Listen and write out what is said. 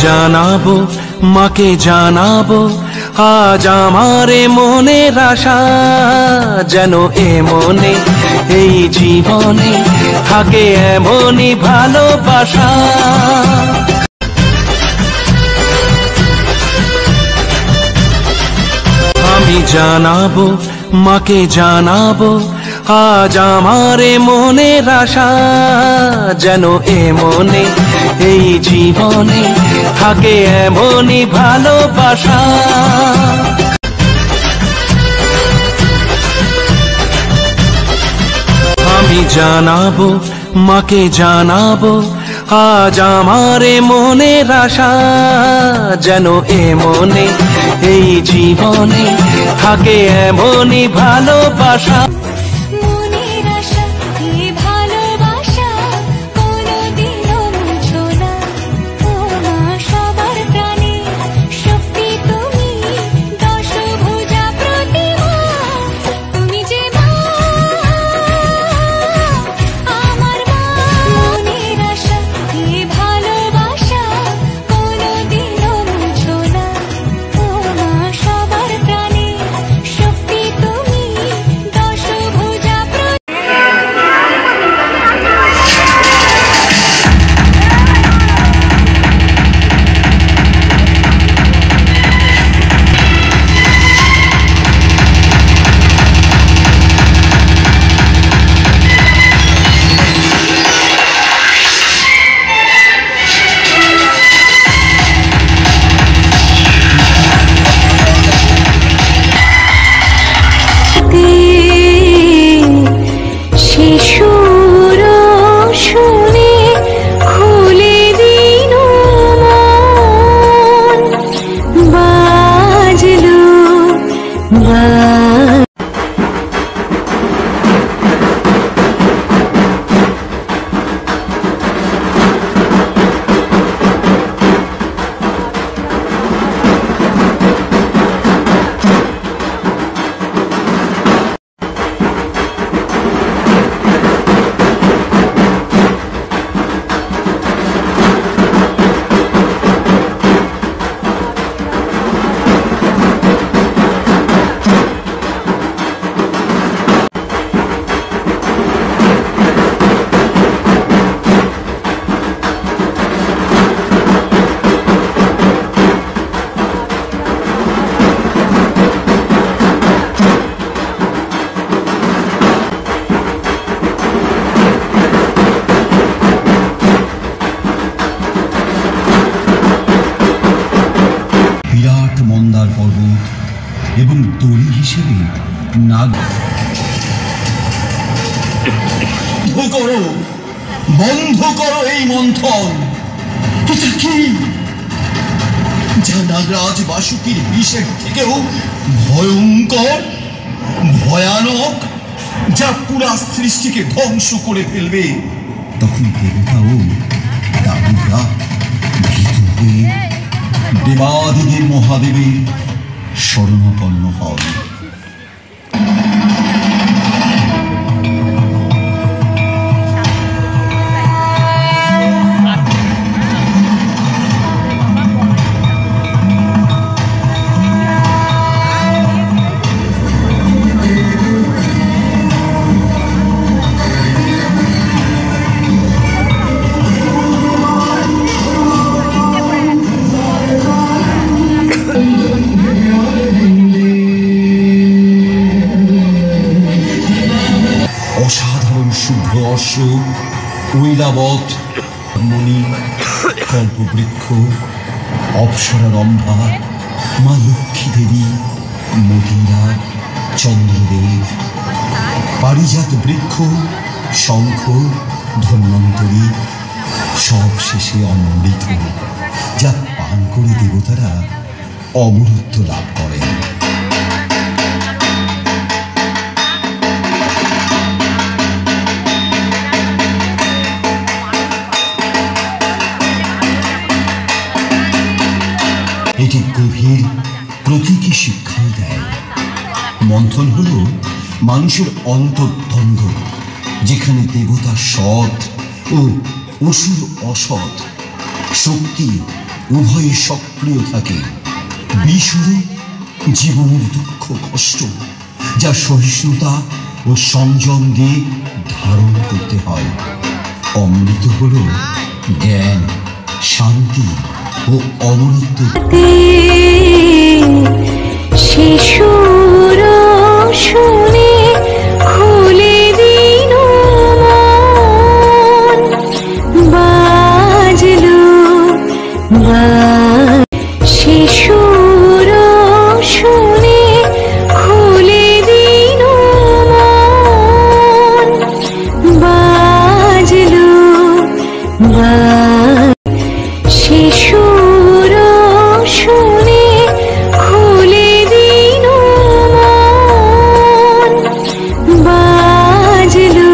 জানাবো মাকে জানাবো আজ আমারে মনের আশা, যেন এ মনে এই জীবনে থাকে এমনই ভালোবাসা। আমি জানাবো মাকে জানাবো আজ আমারে মনের আশা, যেন এ মনে এই জীবনে থাকে এমনই ভালোবাসা। আমি জানাবো মাকে জানাবো আজ আমারে মনের আশা, যেন এ মনে এই জীবনে থাকে এমনই ভালোবাসা। মন্দার পর্বত এবং দড়ি হিসেবে নাগ বন্ধ করো এই মন্থন। এটা কি যা নাগরাজ বাসুকীর বিষের থেকেও ভয়ঙ্কর ভয়ানক, যা পুরা সৃষ্টিকে ধ্বংস করে ফেলবে? তখন দেবতাও দানবরা ভীত হয়ে দেবাদিদেব মহাদেবের শরণাপন্ন হন। অসাধারণ শুভ্র অশোক, কৈলাবত, মণি, কল্পবৃক্ষ, অপ্সরা রম্ভা, মা লক্ষ্মী দেবী, মদিরা, চন্দ্রদেব, পারিজাত বৃক্ষ, শঙ্খ, ধন্বন্তরী, সব শেষে অমৃত, যা পান করে দেবতারা অমরত্ব লাভ করেন। এটি গভীর প্রতীকী শিক্ষাও দেয়। মন্থন হল মানুষের অন্তর্দ্বন্দ্ব, যেখানে দেবতা সৎ ও অসুর অসৎ, শক্তি উভয়ে সক্রিয় থাকে। বিষ হলো জীবনের দুঃখ কষ্ট, যা সহিষ্ণুতা ও সংযম দিয়ে ধারণ করতে হয়। অমৃত হলো জ্ঞান, শান্তি ও অমৃত। শিশুর শুনে খুলে দিন বাজলো শিশুর শুনে খুলে দিন বাজলো শিশুর শুনে খুলে দিন বাজলো